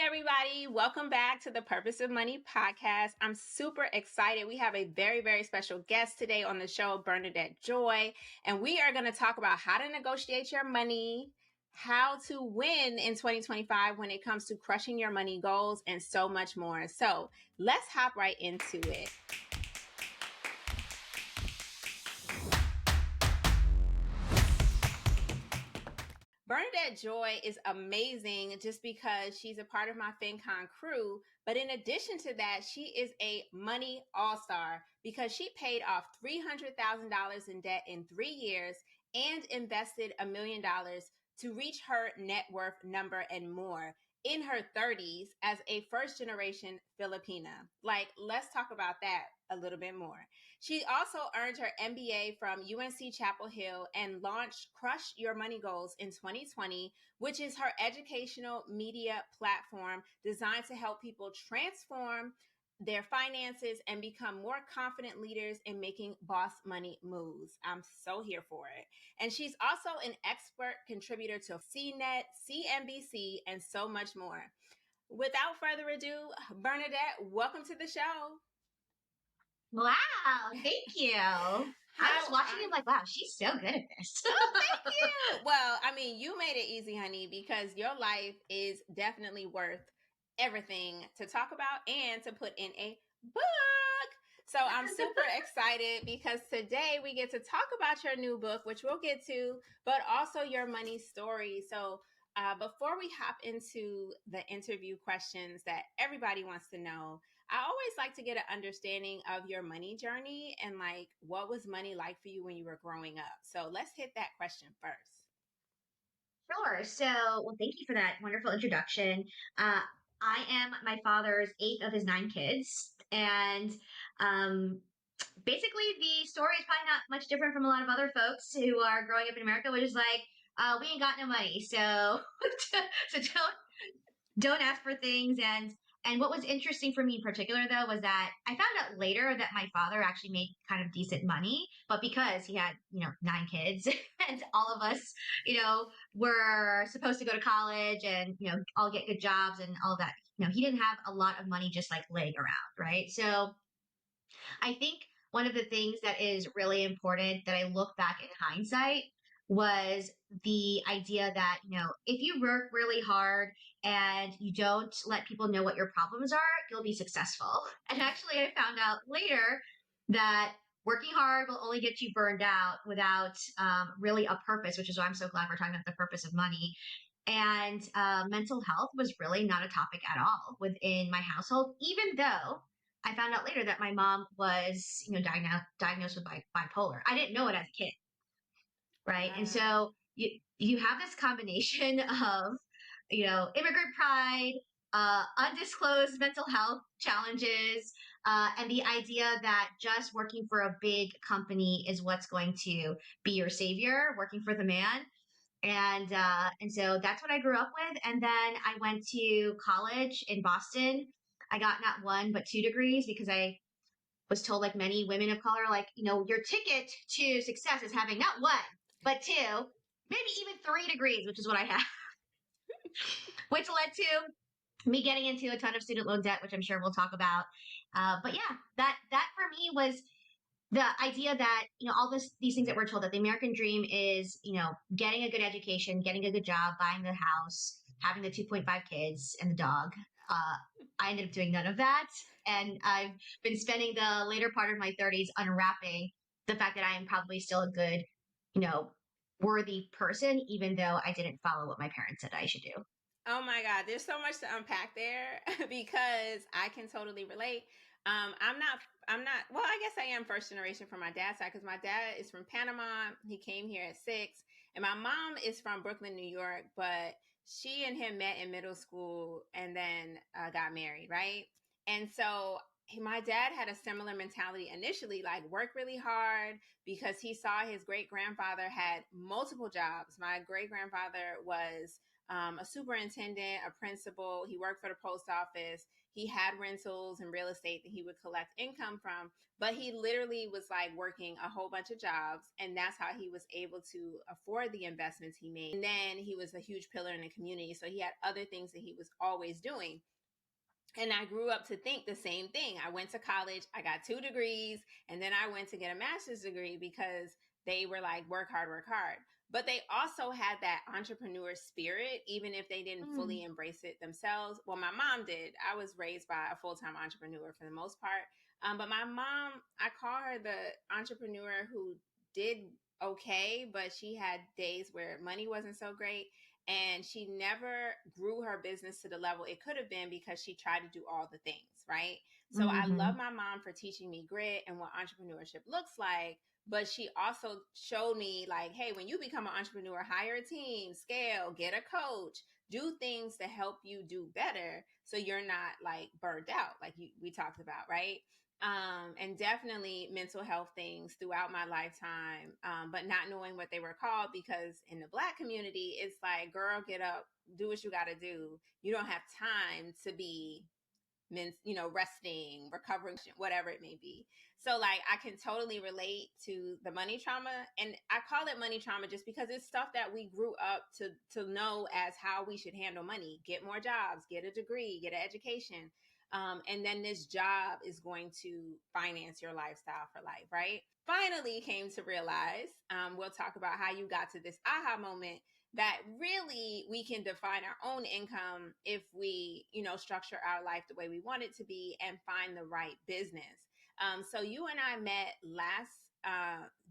everybody. Welcome back to the Purpose of Money podcast. I'm super excited. We have a very, very special guest today on the show, Bernadette Joy, and we are going to talk about how to negotiate your money, how to win in 2025 when it comes to crushing your money goals, and so much more. So let's hop right into it. Bernadette Joy is amazing just because she's a part of my FinCon crew. But in addition to that, she is a money all-star because she paid off $300,000 in debt in 3 years and invested $1 million to reach her net worth number and more in her 30s as a first-generation Filipina. Let's talk about that a little bit more. She also earned her MBA from UNC Chapel Hill and launched Crush Your Money Goals in 2020, which is her educational media platform designed to help people transform their finances and become more confident leaders in making boss money moves. I'm so here for it. And she's also an expert contributor to CNET, CNBC, and so much more. Without further ado, Bernadette, welcome to the show. Wow, thank you. I was watching him like, wow, she's so good at this. Oh, thank you. Well, I mean, you made it easy, honey, because your life is definitely worth everything to talk about and to put in a book. So I'm super excited because today we get to talk about your new book, which we'll get to, but also your money story. So before we hop into the interview questions that everybody wants to know, I always like to get an understanding of your money journey and what was money like for you when you were growing up. So let's hit that question first. Sure. So, well, thank you for that wonderful introduction. I am my father's 8th of his 9 kids. And basically, the story is probably not much different from a lot of other folks who are growing up in America, which is we ain't got no money. So, so don't ask for things. And what was interesting for me in particular, though, was that I found out later that my father actually made kind of decent money, but because he had, 9 kids and all of us, were supposed to go to college and, all get good jobs and all that, he didn't have a lot of money just laying around, right? So I think one of the things that is really important that I look back in hindsight was the idea that, if you work really hard and you don't let people know what your problems are, you'll be successful. And actually, I found out later that working hard will only get you burned out without really a purpose, which is why I'm so glad we're talking about the purpose of money. And mental health was really not a topic at all within my household, even though I found out later that my mom was, diagnosed with bipolar. I didn't know it as a kid. Right. And so you have this combination of, immigrant pride, undisclosed mental health challenges, and the idea that just working for a big company is what's going to be your savior, working for the man. And so that's what I grew up with. And then I went to college in Boston. I got not 1, but 2 degrees because I was told, like many women of color, your ticket to success is having not 1, but 2, maybe even 3 degrees, which is what I have, which led to me getting into a ton of student loan debt, which I'm sure we'll talk about. But yeah, that for me was the idea that, all these things that we're told, that the American dream is, getting a good education, getting a good job, buying the house, having the 2.5 kids and the dog. I ended up doing none of that. And I've been spending the later part of my 30s unwrapping the fact that I am probably still a good, worthy person, even though I didn't follow what my parents said I should do. Oh my God, there's so much to unpack there because I can totally relate. I'm not, well, I guess I am first generation from my dad's side because my dad is from Panama. He came here at 6. And my mom is from Brooklyn, New York, but she and him met in middle school and then got married, right? And so my dad had a similar mentality initially, work really hard because he saw his great grandfather had multiple jobs. My great grandfather was a superintendent, a principal. He worked for the post office. He had rentals and real estate that he would collect income from, but he literally was like working a whole bunch of jobs, and that's how he was able to afford the investments he made. And then he was a huge pillar in the community, so he had other things that he was always doing. And I grew up to think the same thing. I went to college, I got 2 degrees, and then I went to get a master's degree because they were like, work hard, work hard. But they also had that entrepreneur spirit, even if they didn't fully embrace it themselves. Well, my mom did. I was raised by a full time entrepreneur for the most part. But my mom, I call her the entrepreneur who did okay, but she had days where money wasn't so great. And she never grew her business to the level it could have been because she tried to do all the things, right? So I love my mom for teaching me grit and what entrepreneurship looks like. But she also showed me, like, hey, when you become an entrepreneur, hire a team, scale, get a coach, do things to help you do better so you're not like burned out, like we talked about, right? And definitely mental health things throughout my lifetime, but not knowing what they were called, because in the Black community, it's like, girl, get up, do what you got to do. You don't have time to be resting, recovering, whatever it may be. So like I can totally relate to the money trauma, and I call it money trauma just because it's stuff that we grew up to know as how we should handle money. Get more jobs, get a degree, get an education. And then this job is going to finance your lifestyle for life, right? Finally came to realize, we'll talk about how you got to this aha moment, that really we can define our own income if we, structure our life the way we want it to be and find the right business. So you and I met last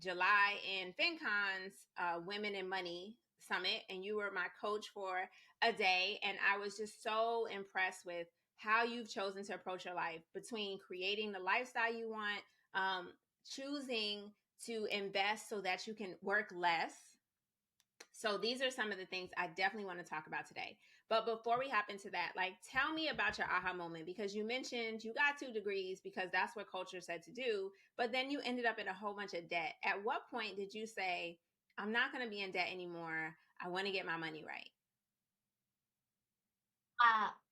July in FinCon's Women in Money Summit, and you were my coach for a day. And I was just so impressed with how you've chosen to approach your life, between creating the lifestyle you want, choosing to invest so that you can work less. So these are some of the things I definitely want to talk about today. But before we hop into that, like, tell me about your aha moment, because you mentioned you got 2 degrees because that's what culture said to do, but then you ended up in a whole bunch of debt. At what point did you say, I'm not going to be in debt anymore, I want to get my money right?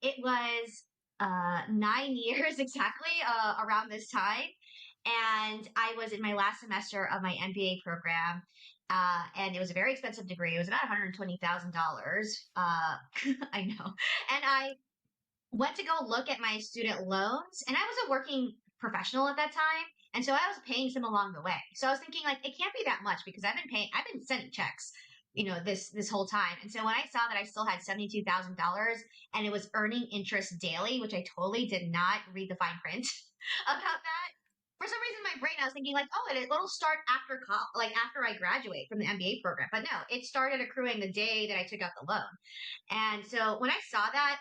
It was 9 years exactly around this time. And I was in my last semester of my MBA program. And it was a very expensive degree. It was about $120,000. I know. And I went to go look at my student loans, and I was a working professional at that time. And so I was paying some along the way. So I was thinking, like, it can't be that much because I've been sending checks, this whole time. And so when I saw that I still had $72,000 and it was earning interest daily, which I totally did not read the fine print about that. For some reason, my brain, I was thinking like, oh, it'll start after like after I graduate from the MBA program. But no, it started accruing the day that I took out the loan. And so when I saw that,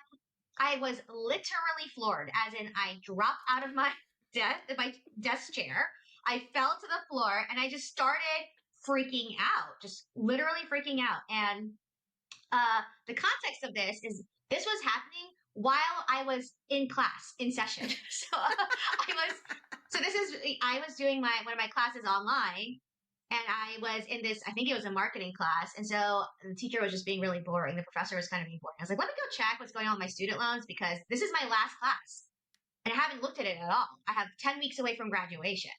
I was literally floored, as in I dropped out of my desk chair. I fell to the floor and I just started freaking out, just literally freaking out. And the context of this was happening while I was in class in session. I was doing one of my classes online, and I was in this, I think it was a marketing class. And so the teacher was just being really boring. The professor was kind of being boring. I was like, let me go check what's going on with my student loans, because this is my last class and I haven't looked at it at all. I have 10 weeks away from graduation.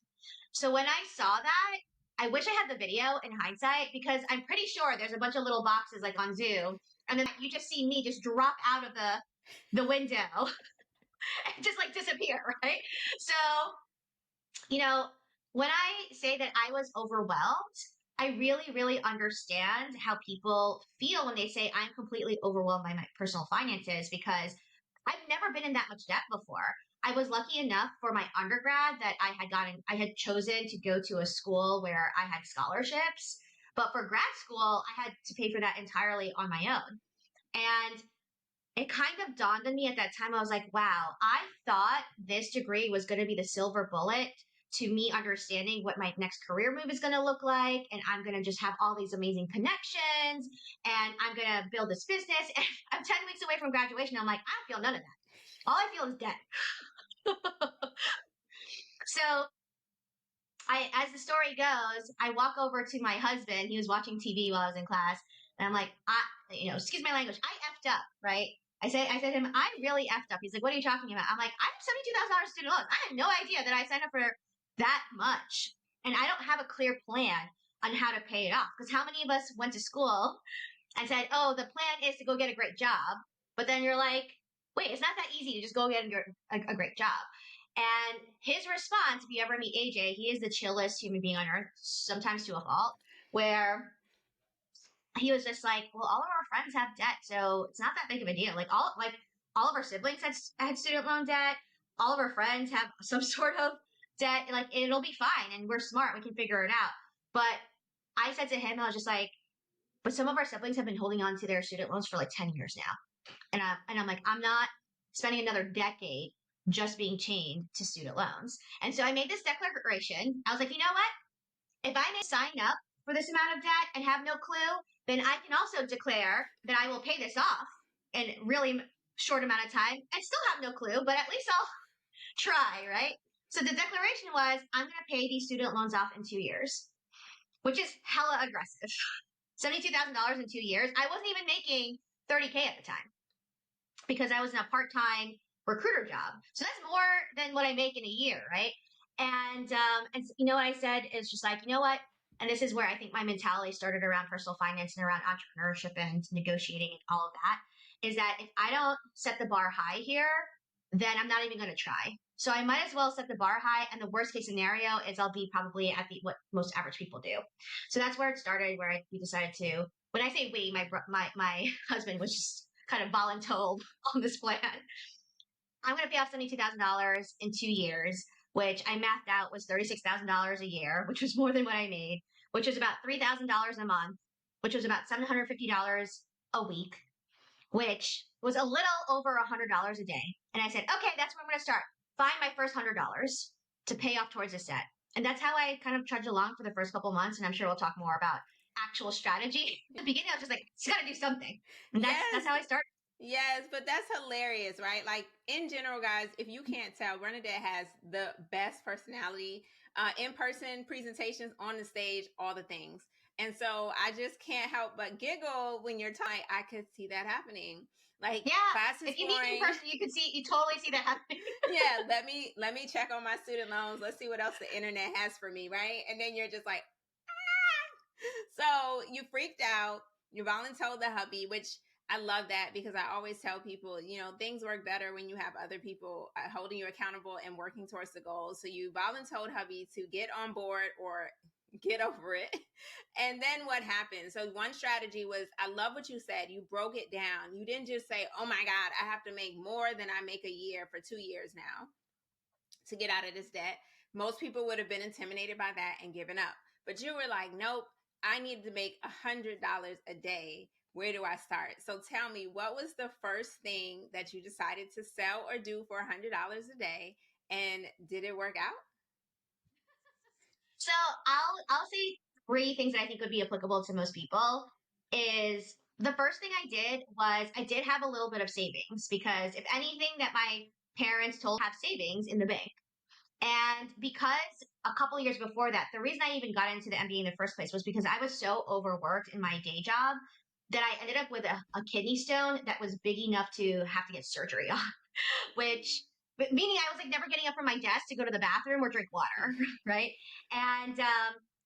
So when I saw that, I wish I had the video in hindsight, because I'm pretty sure there's a bunch of little boxes like on Zoom. And then you just see me just drop out of the window and just like disappear, right? So, when I say that I was overwhelmed, I really, really understand how people feel when they say I'm completely overwhelmed by my personal finances, because I've never been in that much debt before. I was lucky enough for my undergrad that I had chosen to go to a school where I had scholarships. But for grad school, I had to pay for that entirely on my own. And it kind of dawned on me at that time. I was like, wow, I thought this degree was going to be the silver bullet to me understanding what my next career move is going to look like. And I'm going to just have all these amazing connections, and I'm going to build this business. And I'm 10 weeks away from graduation. I'm like, I don't feel none of that. All I feel is debt. So as the story goes, I walk over to my husband. He was watching TV while I was in class. And I'm like, excuse my language, I effed up, right? I said to him, I really effed up. He's like, what are you talking about? I'm like, I have $72,000 student loans. I had no idea that I signed up for that much. And I don't have a clear plan on how to pay it off. Because how many of us went to school and said, oh, the plan is to go get a great job. But then you're like, wait, it's not that easy to just go get a great job. And his response, if you ever meet AJ, he is the chillest human being on earth, sometimes to a fault, where he was just like, well, all of our friends have debt, so it's not that big of a deal. Like all of our siblings had student loan debt. All of our friends have some sort of debt. Like it'll be fine, and we're smart. We can figure it out. But I said to him, I was just like, but some of our siblings have been holding on to their student loans for like 10 years now. And I'm like, I'm not spending another decade just being chained to student loans. And so I made this declaration. I was like, you know what? If I may sign up for this amount of debt and have no clue, then I can also declare that I will pay this off in really short amount of time and still have no clue, but at least I'll try, right? So the declaration was, I'm going to pay these student loans off in 2 years, which is hella aggressive. $72,000 in 2 years. I wasn't even making $30K at the time because I was in a part-time recruiter job. So that's more than what I make in a year, right? And you know what I said is just like, you know what? And this is where I think my mentality started around personal finance and around entrepreneurship and negotiating and all of that, is that if I don't set the bar high here, then I'm not even going to try. So I might as well set the bar high. And the worst case scenario is I'll be probably at what most average people do. So that's where it started, where we decided to, when I say we, my husband was just kind of voluntold on this plan. I'm going to pay off $72,000 in 2 years, which I mathed out was $36,000 a year, which was more than what I made, which was about $3,000 a month, which was about $750 a week, which was a little over $100 a day. And I said, okay, that's where I'm going to start. Find my first $100 to pay off towards this debt. And that's how I kind of trudged along for the first couple months. And I'm sure we'll talk more about actual strategy. In the beginning, I was just like, you got to do something. And that's how I started. Yes, but that's hilarious, right? Like in general, guys, if you can't tell, Bernadette has the best personality, in-person presentations, on the stage, all the things. And so I just can't help but giggle when you're talking. I could see that happening. Like, yeah, class is if you meet me in person, you totally see that happening. Yeah, let me check on my student loans. Let's see what else the internet has for me, right? And then you're just like, ah! So you freaked out. You volunteered the hubby, which I love that, because I always tell people, things work better when you have other people holding you accountable and working towards the goals. So you volunteered hubby to get on board or get over it. And then what happened? So one strategy was, I love what you said. You broke it down. You didn't just say, oh my God, I have to make more than I make a year for 2 years now to get out of this debt. Most people would have been intimidated by that and given up. But you were like, nope, I need to make $100 a day. Where do I start? So tell me, what was the first thing that you decided to sell or do for $100 a day? And did it work out? So I'll say 3 things that I think would be applicable to most people. Is the first thing I did was I did have a little bit of savings, because if anything that my parents told, have savings in the bank. And because a couple of years before that, the reason I even got into the MBA in the first place was because I was so overworked in my day job that I ended up with a kidney stone that was big enough to have to get surgery on, meaning I was like never getting up from my desk to go to the bathroom or drink water, right? And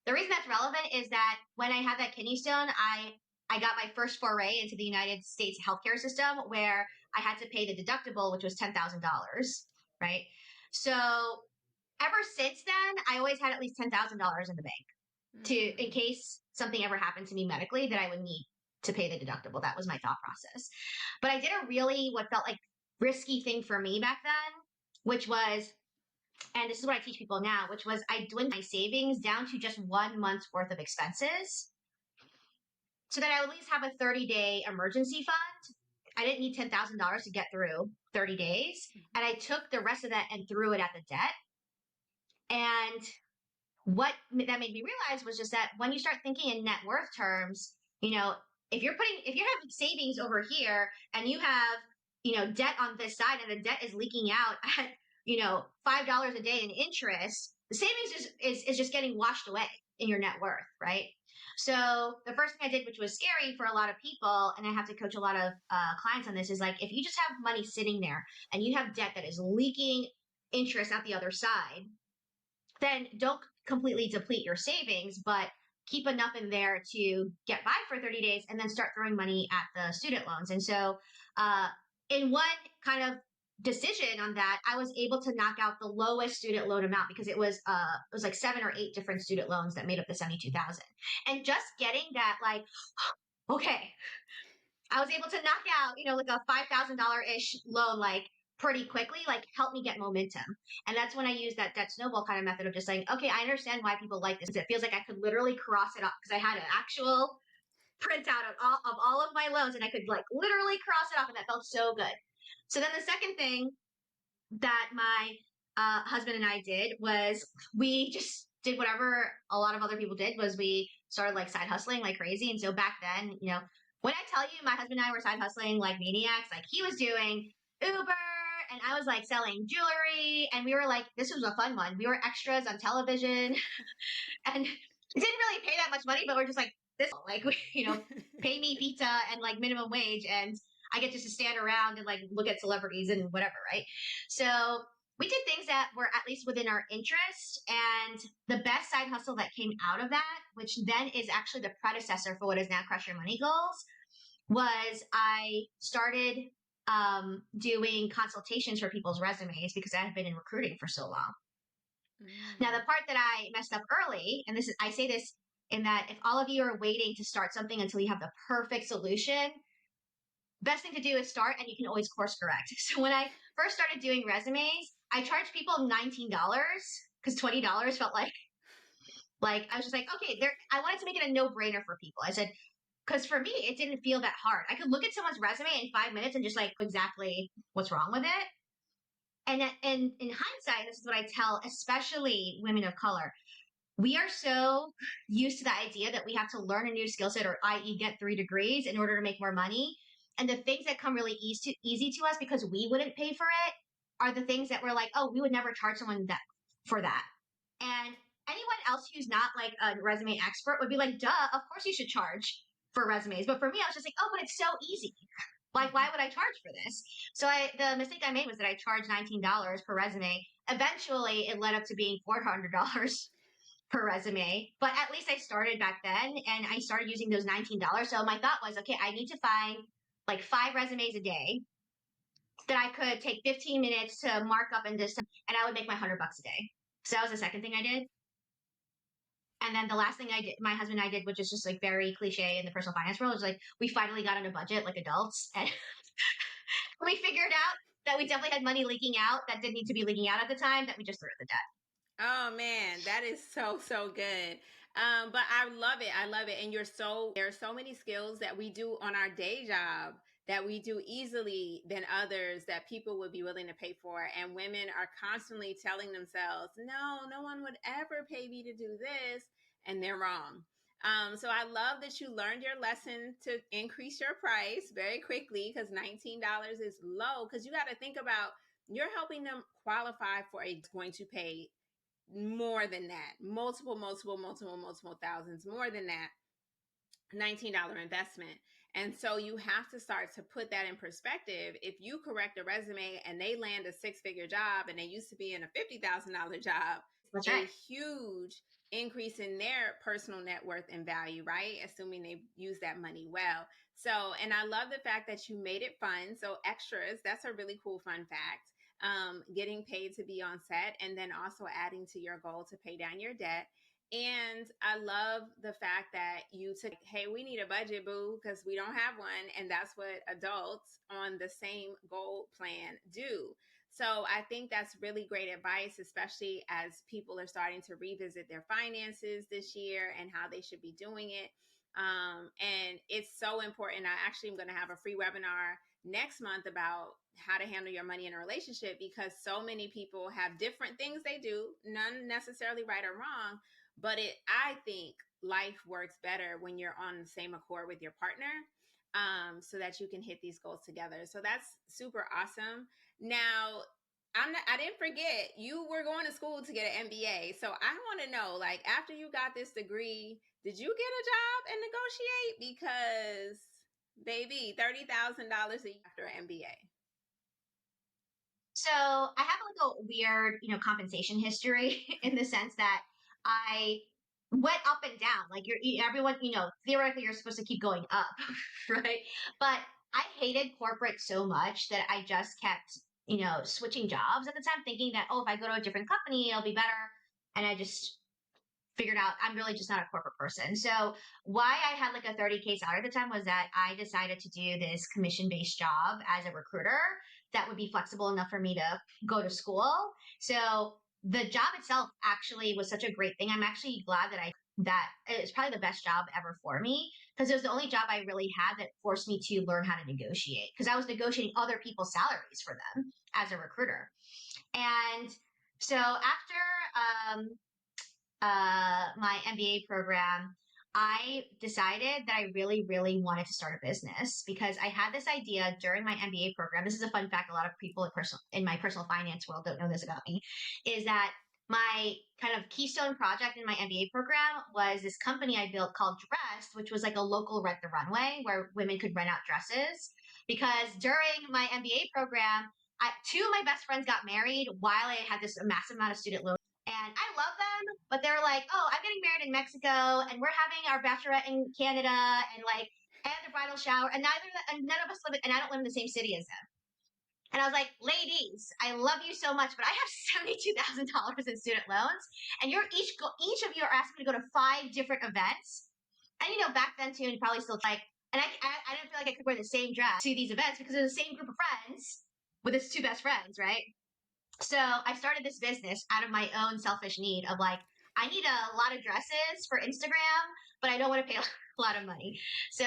the reason that's relevant is that when I had that kidney stone, I got my first foray into the United States healthcare system, where I had to pay the deductible, which was $10,000, right? So ever since then, I always had at least $10,000 in the bank in case something ever happened to me medically that I would need to pay the deductible. That was my thought process. But I did a really what felt like risky thing for me back then, which was, and this is what I teach people now, which was I dwindled my savings down to just 1 month's worth of expenses, so that I would at least have a 30-day emergency fund. I didn't need $10,000 to get through 30 days. And I took the rest of that and threw it at the debt. And what that made me realize was just that when you start thinking in net worth terms, if you're having savings over here and you have, debt on this side, and the debt is leaking out at, $5 a day in interest, the savings is just getting washed away in your net worth, right? So the first thing I did, which was scary for a lot of people, and I have to coach a lot of clients on this, is like if you just have money sitting there and you have debt that is leaking interest out the other side, then don't completely deplete your savings, but keep enough in there to get by for 30 days and then start throwing money at the student loans. And so, in one kind of decision on that, I was able to knock out the lowest student loan amount because it was like 7 or 8 different student loans that made up the 72,000. And just getting that, like, okay, I was able to knock out, like a $5,000 ish loan, like pretty quickly, like helped me get momentum. And that's when I use that debt snowball kind of method of just saying, okay, I understand why people like this. It feels like I could literally cross it off because I had an actual printout of all of my loans and I could like literally cross it off, and that felt so good. So then the second thing that my husband and I did was we just did whatever a lot of other people did, was we started like side hustling like crazy. And so back then, when I tell you my husband and I were side hustling like maniacs, like he was doing Uber and I was like selling jewelry, and we were like, this was a fun one. We were extras on television and it didn't really pay that much money, but we're just like, this, like, pay me pizza and like minimum wage, and I get just to stand around and like look at celebrities and whatever, right? So we did things that were at least within our interest. And the best side hustle that came out of that, which then is actually the predecessor for what is now Crush Your Money Goals, was I started doing consultations for people's resumes because I had been in recruiting for so long. Now, the part that I messed up early, and I say this in that if all of you are waiting to start something until you have the perfect solution, best thing to do is start, and you can always course correct. So when I first started doing resumes, I charged people $19 because $20 felt like I was just like, okay, I wanted to make it a no-brainer for people. I said, because for me, it didn't feel that hard. I could look at someone's resume in 5 minutes and just like exactly what's wrong with it. And in hindsight, this is what I tell, especially women of color. We are so used to the idea that we have to learn a new skill set, or i.e. get 3 degrees in order to make more money. And the things that come really easy to us because we wouldn't pay for it are the things that we're like, oh, we would never charge someone for that. And anyone else who's not like a resume expert would be like, duh, of course you should charge for resumes. But for me, I was just like, oh, but it's so easy. Like, why would I charge for this? So the mistake I made was that I charged $19 per resume. Eventually, it led up to being $400 per resume. But at least I started back then, and I started using those $19. So my thought was, okay, I need to find like 5 resumes a day that I could take 15 minutes to mark up and I would make my $100 a day. So that was the second thing I did. And then the last thing I did, my husband and I did, which is just like very cliche in the personal finance world, is like we finally got on a budget like adults, and we figured out that we definitely had money leaking out that didn't need to be leaking out at the time, that we just threw at the debt. Oh man, that is so good. But I love it. I love it. And there are so many skills that we do on our day job that we do easily than others that people would be willing to pay for. And women are constantly telling themselves, no one would ever pay me to do this. And they're wrong. So I love that you learned your lesson to increase your price very quickly, because $19 is low. Because you got to think about, you're helping them qualify for going to pay more than that, multiple thousands more than that $19 investment. And so you have to start to put that in perspective. If you correct a resume and they land a 6-figure job and they used to be in a $50,000 job, That's a right. huge increase in their personal net worth and value, right? Assuming they use that money well. So, and I love the fact that you made it fun. So extras, that's a really cool fun fact. Getting paid to be on set, and then also adding to your goal to pay down your debt. And I love the fact that you took, hey, we need a budget, boo, because we don't have one. And that's what adults on the same goal plan do. So I think that's really great advice, especially as people are starting to revisit their finances this year and how they should be doing it. And it's so important. I actually am going to have a free webinar next month about how to handle your money in a relationship, because so many people have different things they do, none necessarily right or wrong, but I think life works better when you're on the same accord with your partner, so that you can hit these goals together. So that's super awesome. Now, I didn't forget you were going to school to get an MBA. So I want to know, like, after you got this degree, did you get a job and negotiate? Because, baby, $30,000 a year after an MBA. So I have like a weird, compensation history in the sense that I went up and down. Like everyone, theoretically you're supposed to keep going up, right? But I hated corporate so much that I just kept, switching jobs at the time, thinking that, oh, if I go to a different company, it'll be better. And I just figured out I'm really just not a corporate person. So why I had like a 30K salary at the time was that I decided to do this commission-based job as a recruiter that would be flexible enough for me to go to school. So the job itself actually was such a great thing. I'm actually glad that it was probably the best job ever for me because it was the only job I really had that forced me to learn how to negotiate because I was negotiating other people's salaries for them as a recruiter. And so after my MBA program, I decided that I really, really wanted to start a business because I had this idea during my MBA program. This is a fun fact. A lot of people in my personal finance world don't know this about me, is that my kind of keystone project in my MBA program was this company I built called Dressed, which was like a local rent the runway where women could rent out dresses. Because during my MBA program, two of my best friends got married while I had this massive amount of student loans. And I love them, but they're like, oh, I'm getting married in Mexico, and we're having our bachelorette in Canada, and like, and the bridal shower, and none of us live, and I don't live in the same city as them. And I was like, ladies, I love you so much, but I have $72,000 in student loans, and each of you are asking me to go to 5 different events. And back then too, and probably still like, and I didn't feel like I could wear the same dress to these events because they're the same group of friends with its 2 best friends, right? So I started this business out of my own selfish need of like, I need a lot of dresses for Instagram, but I don't want to pay a lot of money. So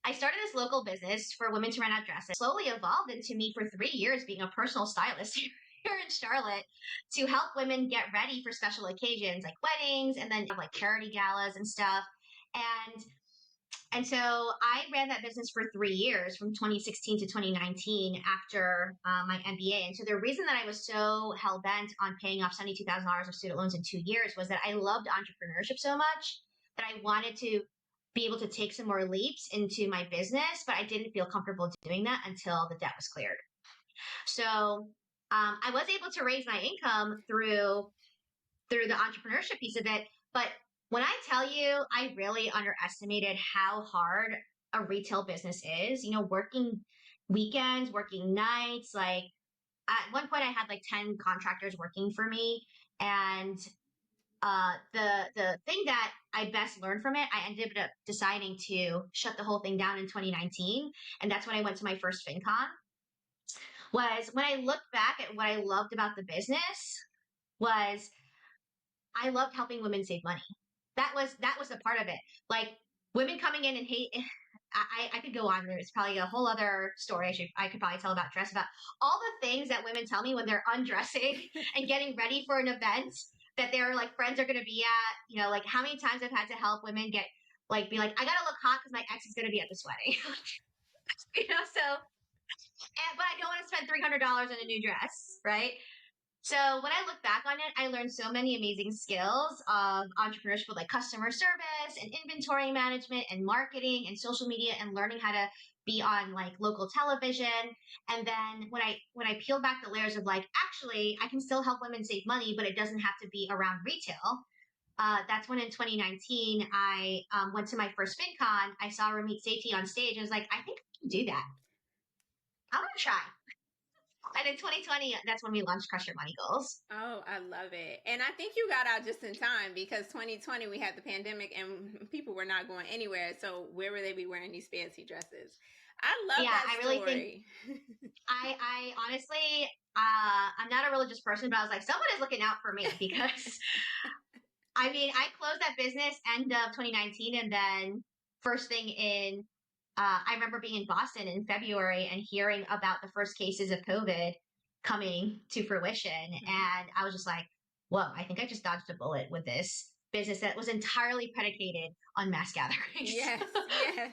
I started this local business for women to rent out dresses. Slowly evolved into me for 3 years being a personal stylist here in Charlotte to help women get ready for special occasions like weddings and then like charity galas and stuff. And so I ran that business for 3 years from 2016 to 2019 after my MBA. And so the reason that I was so hell bent on paying off $72,000 of student loans in 2 years was that I loved entrepreneurship so much that I wanted to be able to take some more leaps into my business, but I didn't feel comfortable doing that until the debt was cleared. So I was able to raise my income through the entrepreneurship piece of it, but when I tell you, I really underestimated how hard a retail business is, working weekends, working nights. Like at one point I had like 10 contractors working for me. And the thing that I best learned from it, I ended up deciding to shut the whole thing down in 2019. And that's when I went to my first FinCon. Was when I looked back at what I loved about the business was I loved helping women save money. That was a part of it. Like women coming in and hate. I could go on. There's probably a whole other story I could probably tell about dress, about all the things that women tell me when they're undressing and getting ready for an event that their like friends are going to be at. Like how many times I've had to help women be like, I gotta look hot because my ex is going to be at this wedding. So. But I don't want to spend $300 on a new dress, right? So when I look back on it, I learned so many amazing skills of entrepreneurship, like customer service and inventory management and marketing and social media and learning how to be on like local television. And then when I peeled back the layers of like, actually, I can still help women save money, but it doesn't have to be around retail. That's when in 2019, I went to my first FinCon. I saw Ramit Sethi on stage and was like, I think I can do that. I want to try. And in 2020, that's when we launched Crush Your Money Goals. Oh, I love it. And I think you got out just in time because 2020, we had the pandemic and people were not going anywhere. So where would they be wearing these fancy dresses? I love that story. I really think, I honestly, I'm not a religious person, but I was like, someone is looking out for me because, I mean, I closed that business end of 2019 and then first thing in I remember being in Boston in February and hearing about the first cases of COVID coming to fruition. And I was just like, whoa, I think I just dodged a bullet with this business that was entirely predicated on mass gatherings. Yes, yes.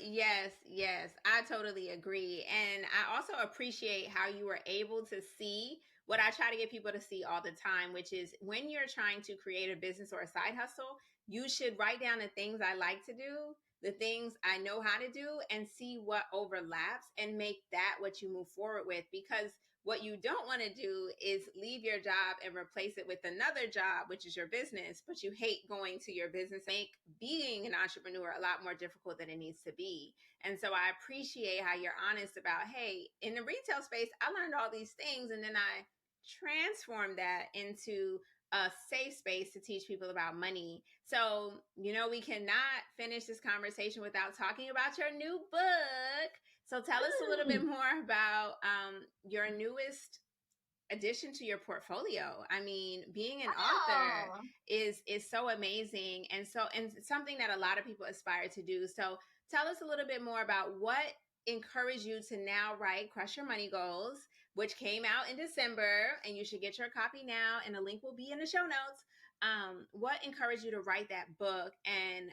Yes, I totally agree. And I also appreciate how you were able to see what I try to get people to see all the time, which is when you're trying to create a business or a side hustle, you should write down the things I like to do, the things I know how to do, and see what overlaps and make that what you move forward with. Because what you don't want to do is leave your job and replace it with another job, which is your business, but you hate going to your business, make being an entrepreneur a lot more difficult than it needs to be. And so I appreciate how you're honest about, hey, in the retail space, I learned all these things and then I transformed that into a safe space to teach people about money. So, we cannot finish this conversation without talking about your new book. So tell us a little bit more about your newest addition to your portfolio. I mean, being an author is so amazing, and something that a lot of people aspire to do. So tell us a little bit more about what encouraged you to now write Crush Your Money Goals, which came out in December, and you should get your copy now, and the link will be in the show notes. What encouraged you to write that book, and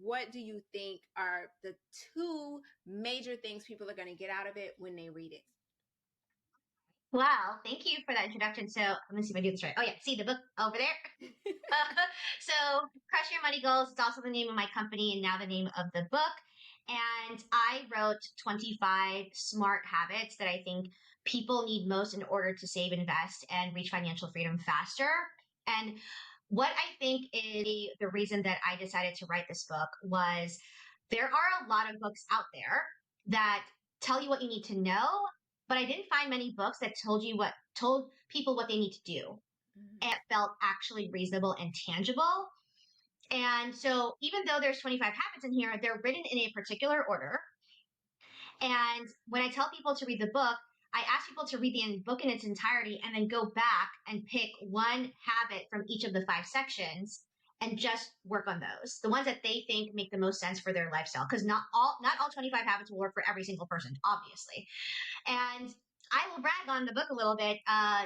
what do you think are the two major things people are going to get out of it when they read it? Wow, thank you for that introduction. So let me see if I do this right. Oh yeah, see the book over there? So Crush Your Money Goals, it's also the name of my company and now the name of the book. And I wrote 25 smart habits that I think people need most in order to save, invest, and reach financial freedom faster. And what I think is the reason that I decided to write this book was there are a lot of books out there that tell you what you need to know, but I didn't find many books that told people what they need to do. Mm-hmm. It felt actually reasonable and tangible. And so even though there's 25 habits in here, they're written in a particular order. And when I tell people to read the book, I ask people to read the book in its entirety and then go back and pick one habit from each of the 5 sections and just work on those. The ones that they think make the most sense for their lifestyle. Because not all 25 habits will work for every single person, obviously. And I will brag on the book a little bit.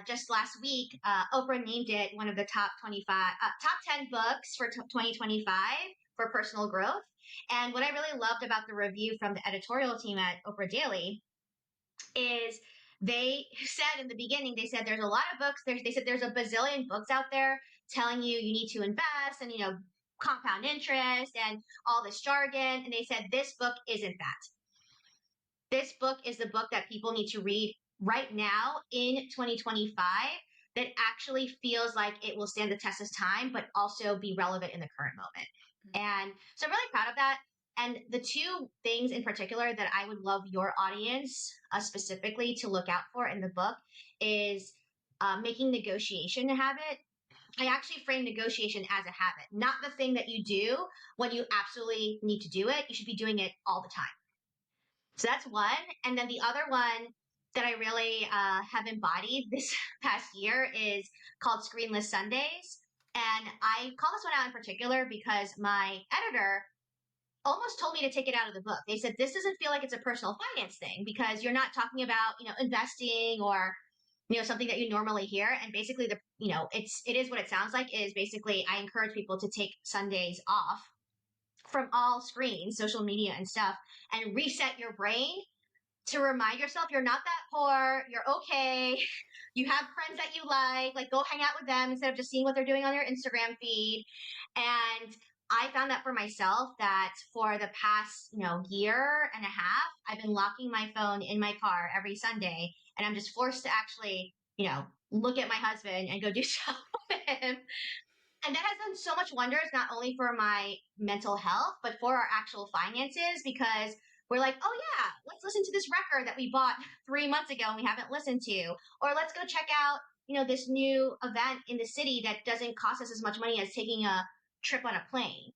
Just last week, Oprah named it one of the top 10 books for 2025 for personal growth. And what I really loved about the review from the editorial team at Oprah Daily is they said in the beginning, they said there's a lot of books. They said there's a bazillion books out there telling you need to invest and, compound interest and all this jargon. And they said this book isn't that. This book is the book that people need to read right now in 2025 that actually feels like it will stand the test of time, but also be relevant in the current moment. And so I'm really proud of that. And the two things in particular that I would love your audience specifically to look out for in the book is making negotiation a habit. I actually frame negotiation as a habit, not the thing that you do when you absolutely need to do it. You should be doing it all the time. So that's one. And then the other one that I really have embodied this past year is called Screenless Sundays. And I call this one out in particular because my editor almost told me to take it out of the book. They said, this doesn't feel like it's a personal finance thing because you're not talking about, investing or, something that you normally hear. And basically it is what it sounds like is basically I encourage people to take Sundays off from all screens, social media and stuff, and reset your brain to remind yourself you're not that poor, you're okay, you have friends that you like go hang out with them instead of just seeing what they're doing on their Instagram feed. And I found that for myself that for the past, year and a half, I've been locking my phone in my car every Sunday and I'm just forced to actually, look at my husband and go do stuff with him. And that has done so much wonders, not only for my mental health, but for our actual finances, because we're like, oh yeah, let's listen to this record that we bought 3 months ago and we haven't listened to, or let's go check out, this new event in the city that doesn't cost us as much money as taking a trip on a plane.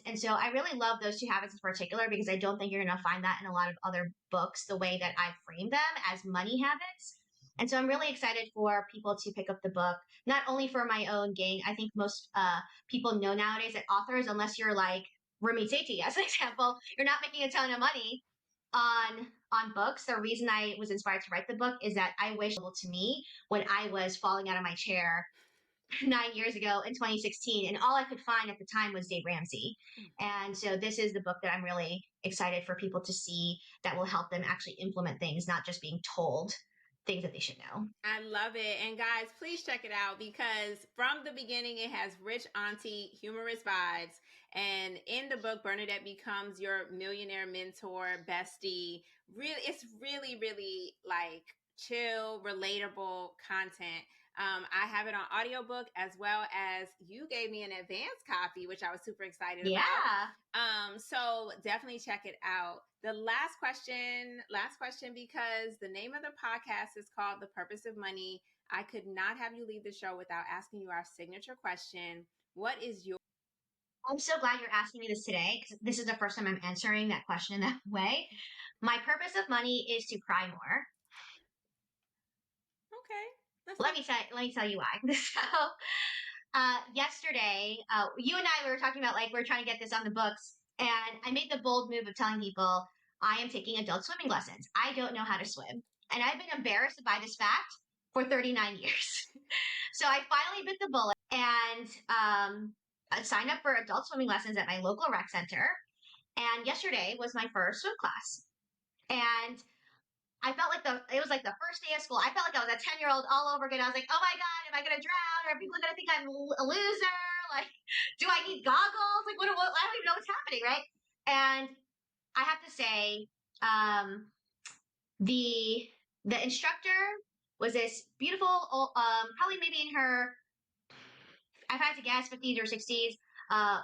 And so I really love those two habits in particular because I don't think you're going to find that in a lot of other books, the way that I frame them as money habits. And so I'm really excited for people to pick up the book, not only for my own gain. I think most people know nowadays that authors, unless you're like Rumi Sethi, as an example, you're not making a ton of money on books. The reason I was inspired to write the book is that I wish to me when I was falling out of my chair 9 years ago in 2016, and all I could find at the time was Dave Ramsey. And so this is the book that I'm really excited for people to see that will help them actually implement things, not just being told things that they should know. I love it. And guys, please check it out because from the beginning, it has rich auntie, humorous vibes. And in the book, Bernadette becomes your millionaire mentor, bestie. Really, it's really, really like chill, relatable content. I have it on audiobook as well as you gave me an advanced copy, which I was super excited about. So definitely check it out. The last question, because the name of the podcast is called The Purpose of Money. I could not have you leave the show without asking you our signature question. What is your... I'm so glad you're asking me this today because this is the first time I'm answering that question in that way. My purpose of money is to cry more. Okay. Let me tell you why. So, yesterday, you and I, we were talking about like, we're trying to get this on the books. And I made the bold move of telling people I am taking adult swimming lessons. I don't know how to swim. And I've been embarrassed by this fact for 39 years. So I finally bit the bullet and I signed up for adult swimming lessons at my local rec center. And yesterday was my first swim class. And I felt like it was like the first day of school. I felt like I was a 10-year-old all over again. I was like, oh my God, am I going to drown? Are people going to think I'm a loser? Like, do I need goggles? Like, what, I don't even know what's happening, right? And I have to say, the instructor was this beautiful, probably maybe in her, I've had to guess 50s or 60s,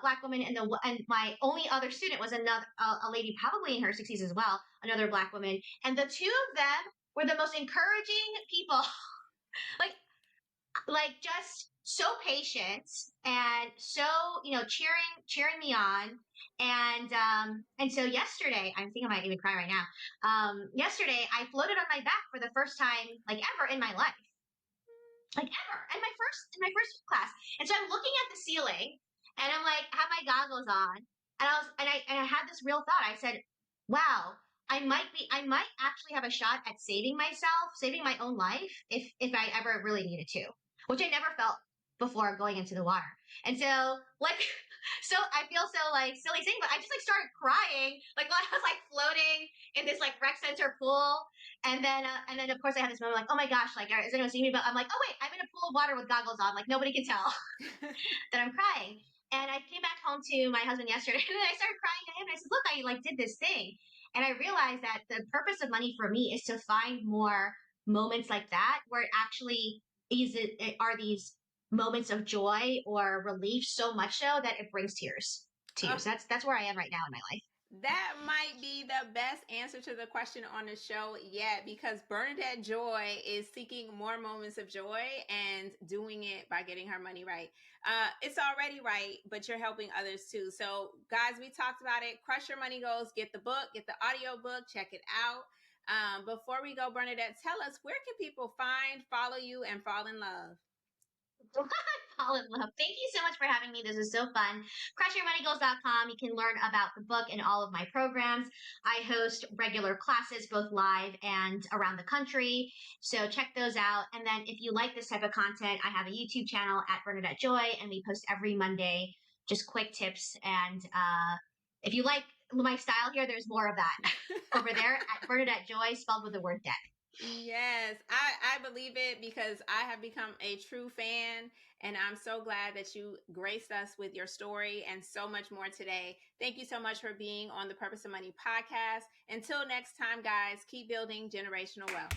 black woman, and my only other student was another a lady probably in her 60s as well, another black woman, and the two of them were the most encouraging people, like just so patient and so cheering me on, and so yesterday I think I might even cry right now. Yesterday I floated on my back for the first time like ever in my life. Like ever. And in my first class. And so I'm looking at the ceiling and I'm like, have my goggles on. And I had this real thought. I said, wow, I might actually have a shot at saving my own life if I ever really needed to, which I never felt before going into the water. And so like, so I feel so like silly saying, but I just like started crying, like while I was like floating in this like rec center pool. And then of course I had this moment like, oh my gosh, like is anyone seeing me? But I'm like, oh wait, I'm in a pool of water with goggles on, like nobody can tell that I'm crying. And I came back home to my husband yesterday and I started crying to him and I said, look, I like did this thing. And I realized that the purpose of money for me is to find more moments like that where it actually are these moments of joy or relief, so much so that it brings tears to you. So that's where I am right now in my life. That might be the best answer to the question on the show yet, because Bernadette Joy is seeking more moments of joy and doing it by getting her money right. It's already right, but you're helping others too. So guys, we talked about it. Crush Your Money Goals. Get the book, get the audio book, check it out. Before we go, Bernadette, tell us, where can people find, follow you, and fall in love? Fall in love. Thank you so much for having me. This is so fun. CrushYourMoneyGoals.com. You can learn about the book and all of my programs. I host regular classes, both live and around the country. So check those out. And then if you like this type of content, I have a YouTube channel at Bernadette Joy, and we post every Monday, just quick tips. And if you like my style here, there's more of that over there at Bernadette Joy, spelled with the word debt. Yes, I believe it, because I have become a true fan, and I'm so glad that you graced us with your story and so much more today. Thank you so much for being on the Purpose of Money podcast. Until next time, guys, keep building generational wealth.